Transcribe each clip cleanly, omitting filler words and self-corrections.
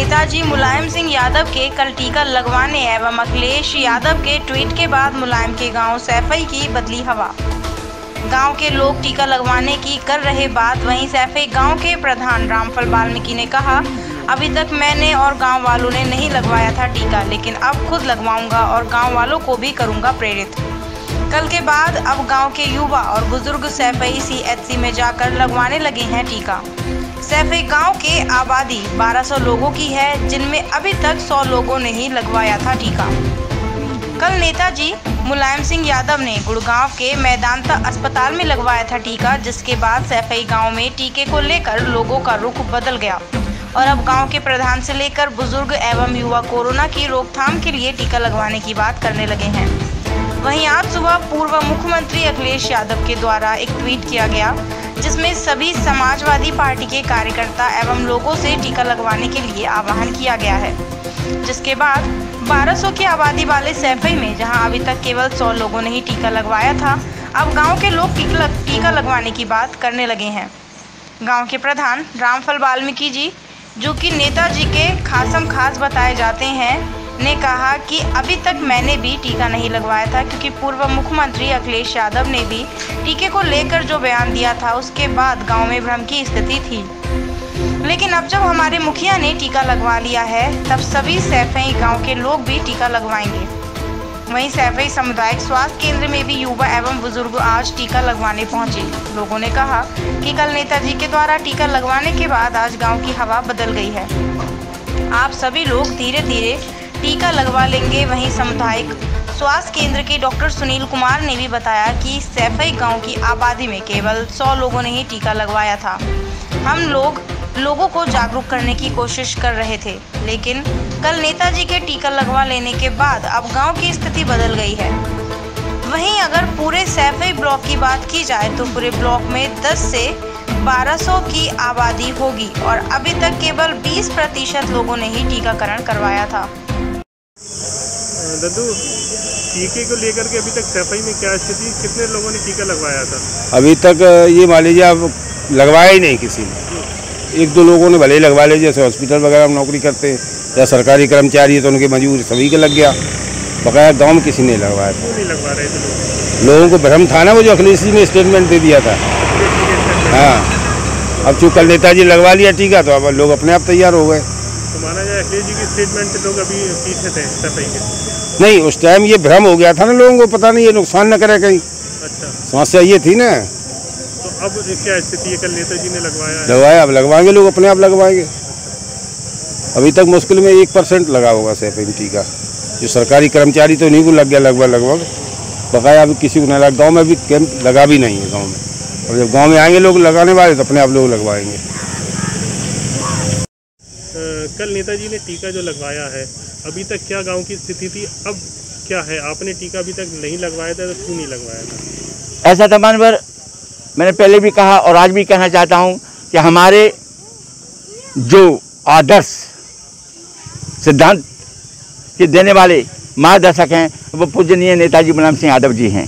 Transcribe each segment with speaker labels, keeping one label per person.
Speaker 1: नेताजी मुलायम सिंह यादव के कल टीका लगवाने एवं अखिलेश यादव के ट्वीट के बाद मुलायम के गांव सैफई की बदली हवा। गांव के लोग टीका लगवाने की कर रहे बात। वहीं सैफई गांव के प्रधान रामफल वाल्मीकि ने कहा, अभी तक मैंने और गांव वालों ने नहीं लगवाया था टीका, लेकिन अब खुद लगवाऊंगा और गांव वालों को भी करूंगा प्रेरित। कल के बाद अब गांव के युवा और बुजुर्ग सैफई CHC में जाकर लगवाने लगे हैं टीका। सैफई गांव के आबादी 1200 लोगों की है, जिनमें अभी तक 100 लोगों ने ही लगवाया था टीका। कल नेताजी मुलायम सिंह यादव ने गुड़गांव के मैदांता अस्पताल में लगवाया था टीका, जिसके बाद सैफई गांव में टीके को लेकर लोगों का रुख बदल गया और अब गांव के प्रधान से लेकर बुजुर्ग एवं युवा कोरोना की रोकथाम के लिए टीका लगवाने की बात करने लगे हैं। वहीं आज सुबह पूर्व मुख्यमंत्री अखिलेश यादव के द्वारा एक ट्वीट किया गया, जिसमें सभी समाजवादी पार्टी के कार्यकर्ता एवं लोगों से टीका लगवाने के लिए आह्वान किया गया है। जिसके बाद 1200 की आबादी वाले सैफई में जहां अभी तक केवल 100 लोगों ने ही टीका लगवाया था, अब गांव के लोग टीका लगवाने की बात करने लगे हैं। गांव के प्रधान रामफल वाल्मीकि जी, जो कि नेताजी के खासम खास बताए जाते हैं, ने कहा कि अभी तक मैंने भी टीका नहीं लगवाया था, क्योंकि पूर्व मुख्यमंत्री अखिलेश यादव ने भी टीके को लेकर जो बयान दिया था, उसके बाद गांव में भ्रम की स्थिति थी। लेकिन अब जब हमारे मुखिया ने टीका लगवा लिया है, तब सभी सैफई गांव के लोग भी टीका लगवाएंगे। वहीं सैफई सामुदायिक स्वास्थ्य केंद्र में भी युवा एवं बुजुर्ग आज टीका लगवाने पहुंचे। लोगों ने कहा कि कल नेताजी के द्वारा टीका लगवाने के बाद आज गाँव की हवा बदल गई है। आप सभी लोग धीरे धीरे टीका लगवा लेंगे। वहीं सामुदायिक स्वास्थ्य केंद्र के डॉक्टर सुनील कुमार ने भी बताया कि सैफई गांव की आबादी में केवल 100 लोगों ने ही टीका लगवाया था। हम लोगों को जागरूक करने की कोशिश कर रहे थे, लेकिन कल नेताजी के टीका लगवा लेने के बाद अब गांव की स्थिति बदल गई है। वहीं अगर पूरे सैफई ब्लॉक की बात की जाए तो पूरे ब्लॉक में 10 से 1200 की आबादी होगी और अभी तक केवल 20% लोगों ने ही टीकाकरण करवाया था।
Speaker 2: दद्दू, टीके को लेकर के अभी तक सैफई में क्या स्थिति, कितने लोगों ने टीका लगवाया था?
Speaker 3: अभी तक ये मान लीजिए अब लगवाया ही नहीं किसी ने। 1-2 लोगों ने भले ही लगवा ले, जैसे हॉस्पिटल वगैरह में नौकरी करते हैं या सरकारी कर्मचारी है तो उनके मजबूर सभी को लग गया। बकाया गाँव में किसी ने लगवाया था।
Speaker 2: नहीं लगवा रहे थे
Speaker 3: लोगों को भ्रम था ना, वो जो अखिलेश जी ने स्टेटमेंट दे दिया था। हाँ, अब चूँकि कल नेताजी लगवा लिया टीका तो अब लोग अपने आप तैयार हो गए।
Speaker 2: तो माना जाए अखिलेश जी की स्टेटमेंट से लोग अभी पीछे थे सैफई के?
Speaker 3: नहीं, उस टाइम ये भ्रम हो गया था ना लोगों को, पता नहीं ये नुकसान न करे कहीं।
Speaker 2: अच्छा,
Speaker 3: समस्या ये थी ना।
Speaker 2: तो अब क्या स्थिति है? कल नेताजी ने
Speaker 3: लगवाया, अब लगवाएंगे लोग, अपने आप लगवाएंगे। अभी तक मुश्किल में 1% लगा होगा सैफई में टीका। जो सरकारी कर्मचारी तो नहीं को लग गया लगभग, बकाया अभी किसी को नहीं लगा। गाँव में भी कैंप लगा भी नहीं है गाँव में, और जब गाँव में आएंगे लोग लगाने वाले तो अपने आप लोग लगवाएंगे।
Speaker 2: कल नेताजी ने टीका जो लगवाया है, अभी तक क्या गांव की स्थिति थी, अब क्या है? आपने टीका अभी तक नहीं लगवाया था, तो क्यों नहीं लगवाया था?
Speaker 4: ऐसा तमाम बार मैंने पहले भी कहा और आज भी कहना चाहता हूं कि हमारे जो आदर्श सिद्धांत के देने वाले मार्गदर्शक हैं वो पूजनीय नेताजी मुलायम सिंह यादव जी हैं।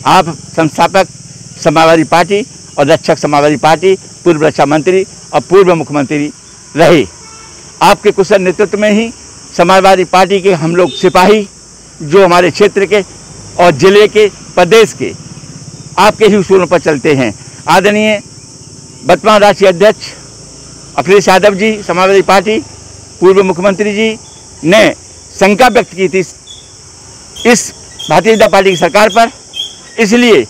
Speaker 4: आप संस्थापक समाजवादी पार्टी और रक्षक समाजवादी पार्टी, पूर्व रक्षा मंत्री और पूर्व मुख्यमंत्री रहे। आपके कुशल नेतृत्व में ही समाजवादी पार्टी के हम लोग सिपाही, जो हमारे क्षेत्र के और जिले के, प्रदेश के, आपके ही उसूलों पर चलते हैं। आदरणीय वर्तमान राष्ट्रीय अध्यक्ष अखिलेश यादव जी, समाजवादी पार्टी, पूर्व मुख्यमंत्री जी ने शंका व्यक्त की थी इस भारतीय जनता पार्टी की सरकार पर, इसलिए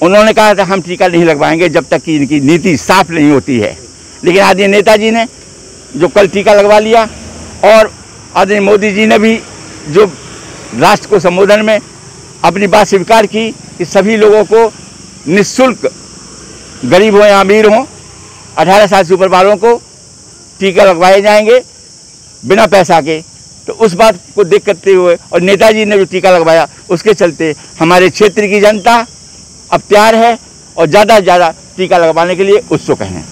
Speaker 4: उन्होंने कहा था हम टीका नहीं लगवाएंगे जब तक कि इनकी नीति साफ नहीं होती है। लेकिन आदरणीय नेताजी ने जो कल टीका लगवा लिया और आदरणीय मोदी जी ने भी जो राष्ट्र को संबोधन में अपनी बात स्वीकार की कि सभी लोगों को निःशुल्क, गरीब हो या अमीर हो, 18 साल से ऊपर वालों को टीका लगवाए जाएंगे बिना पैसा के। तो उस बात को देख करते हुए और नेताजी ने जो टीका लगवाया उसके चलते हमारे क्षेत्र की जनता अब तैयार है और ज़्यादा से ज़्यादा टीका लगवाने के लिए उत्सुक हैं।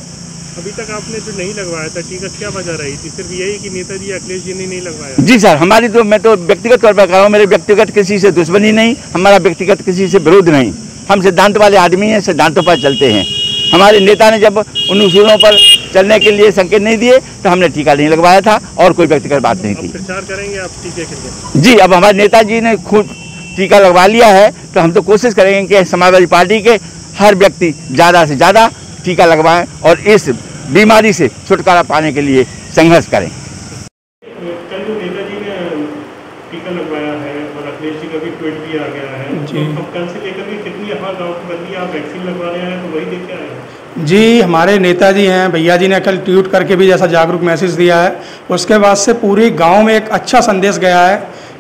Speaker 2: अभी तक आपने जो नहीं लगवाया था टीका, क्या वजह रही थी? सिर्फ यही कि नेताजी अखिलेश जी ने नहीं लगवाया?
Speaker 4: जी सर, हमारी तो, मैं तो व्यक्तिगत तौर पर कह रहा हूँ, मेरे व्यक्तिगत किसी से दुश्मनी नहीं, हमारा व्यक्तिगत किसी से विरोध नहीं। हम सिद्धांत वाले आदमी हैं, सिद्धांतों पर चलते हैं। हमारे नेता ने जब उन उसूलों पर चलने के लिए संकेत नहीं दिए तो हमने टीका नहीं लगवाया था और कोई व्यक्तिगत बात नहीं थी।
Speaker 2: प्रचार करेंगे आप टीके के लिए?
Speaker 4: जी, अब हमारे नेताजी ने खुद टीका लगवा लिया है तो हम तो कोशिश करेंगे कि समाजवादी पार्टी के हर व्यक्ति ज़्यादा से ज़्यादा टीका लगवाएं और इस बीमारी से छुटकारा पाने के लिए संघर्ष करें।
Speaker 2: कल जो नेताजी ने टीका लगवाया है और अखिलेश जी का भी ट्वीट भी आ गया है, तो अब कल से लेकर के कितनी हमारे गाँव की बदली आप वैक्सीन लगवाने आए तो वही देख के आए हैं?
Speaker 5: जी, हमारे नेताजी हैं, भैया जी ने कल ट्वीट करके भी जैसा जागरूक मैसेज दिया है, उसके बाद से पूरे गांव में एक अच्छा संदेश गया है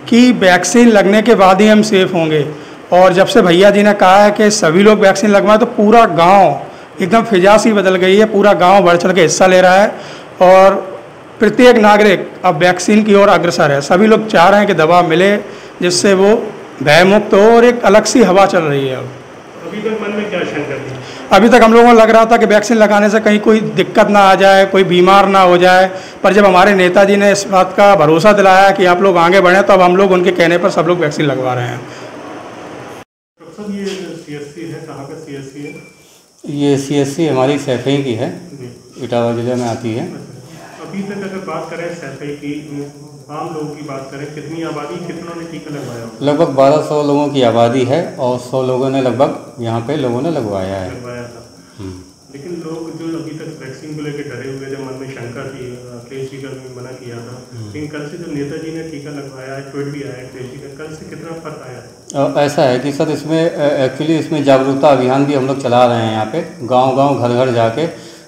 Speaker 5: कि वैक्सीन लगने के बाद ही हम सेफ होंगे। और जब से भैया जी ने कहा है कि सभी लोग वैक्सीन लगवाएं तो पूरा गांव एकदम फिजा सी बदल गई है, पूरा गांव बढ़ चढ़ के हिस्सा ले रहा है और प्रत्येक नागरिक अब वैक्सीन की ओर अग्रसर है। सभी लोग चाह रहे हैं कि दवा मिले जिससे वो भयमुक्त हो और एक अलग सी हवा चल रही है। अब
Speaker 2: अभी तक मन में क्या शंका थी?
Speaker 5: अभी तक हम लोगों को लग रहा था कि वैक्सीन लगाने से कहीं कोई दिक्कत ना आ जाए, कोई बीमार ना हो जाए, पर जब हमारे नेताजी ने इस बात का भरोसा दिलाया कि आप लोग आगे बढ़ें तो अब हम लोग उनके कहने पर सब लोग वैक्सीन लगवा रहे हैं।
Speaker 2: सब ये CSC है, कहाँ का CSC है?
Speaker 6: ये CSC हमारी सैफई की है, इटावा जिले में आती है।
Speaker 2: अभी तक अगर बात करें सैफई की, आम लोगों की बात करें, कितनी आबादी, कितनों ने टीका लगवाया?
Speaker 6: लगभग 1200 लोगों की आबादी है और 100 लोगों ने लगभग यहाँ पे लोगों ने लगवाया है।
Speaker 2: लगवाया था। लेकिन लोग जो अभी तक वैक्सीन को लेकर डरे हुए थे, मन में शंका थी, अखिलेश जी का भी मना किया था, लेकिन कल से जो नेताजी ने टीका लगवाया है, ट्वीट भी आया अखिलेश जी का, कल से कितना फर्क आया?
Speaker 6: ऐसा है कि सर इसमें एक्चुअली इसमें जागरूकता अभियान भी हम लोग चला रहे हैं। यहाँ पे गांव-गांव घर-घर जाके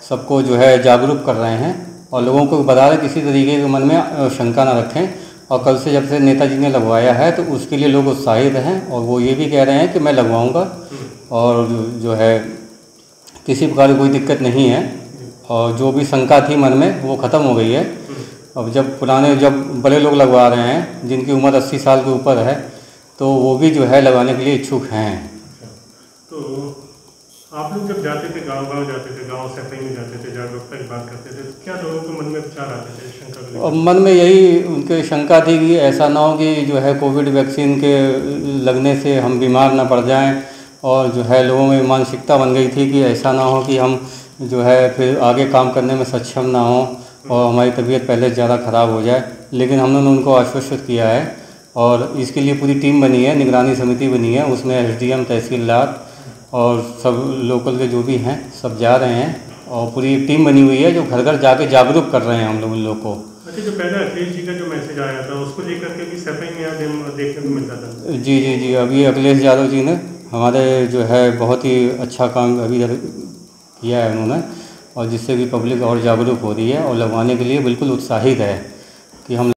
Speaker 6: सबको जो है जागरूक कर रहे हैं और लोगों को बता रहे किसी तरीके के मन में शंका ना रखें। और कल से जब से नेताजी ने लगवाया है तो उसके लिए लोग उत्साहित हैं और वो ये भी कह रहे हैं कि मैं लगवाऊँगा और जो है किसी प्रकार की कोई दिक्कत नहीं है और जो भी शंका थी मन में वो ख़त्म हो गई है। अब जब बड़े लोग लगवा रहे हैं जिनकी उम्र 80 साल के ऊपर है तो वो भी जो है लगाने के लिए इच्छुक हैं।
Speaker 2: तो आप लोग जब जाते थे, गांव-गांव जाते थे, गांव सैफई में जाते थे, जागरूकता की बात करते थे, क्या लोगों के मन में विचार आते थे शंका को लेकर?
Speaker 6: और मन में यही उनके शंका थी कि ऐसा ना हो कि जो है कोविड वैक्सीन के लगने से हम बीमार ना पड़ जाएं और जो है लोगों में मानसिकता बन गई थी कि ऐसा ना हो कि हम जो है फिर आगे काम करने में सक्षम ना हो और हमारी तबीयत पहले से ज़्यादा ख़राब हो जाए। लेकिन हमने उनको आश्वस्त किया है और इसके लिए पूरी टीम बनी है, निगरानी समिति बनी है, उसमें SDM, तहसीलदार और सब लोकल के जो भी हैं सब जा रहे हैं और पूरी टीम बनी हुई है जो घर घर जाके जागरूक कर रहे हैं हम लोग उन लोग को।
Speaker 2: अच्छा, जो पहले अखिलेश जी का जो मैसेज आया था उसको लेकर के भी सैफई में आज देखने को मिलता था?
Speaker 6: जी, अभी अखिलेश यादव जी ने हमारे जो है बहुत ही अच्छा काम अभी किया है उन्होंने और जिससे भी पब्लिक और जागरूक हो रही है और लगवाने के लिए बिल्कुल उत्साहित है कि हम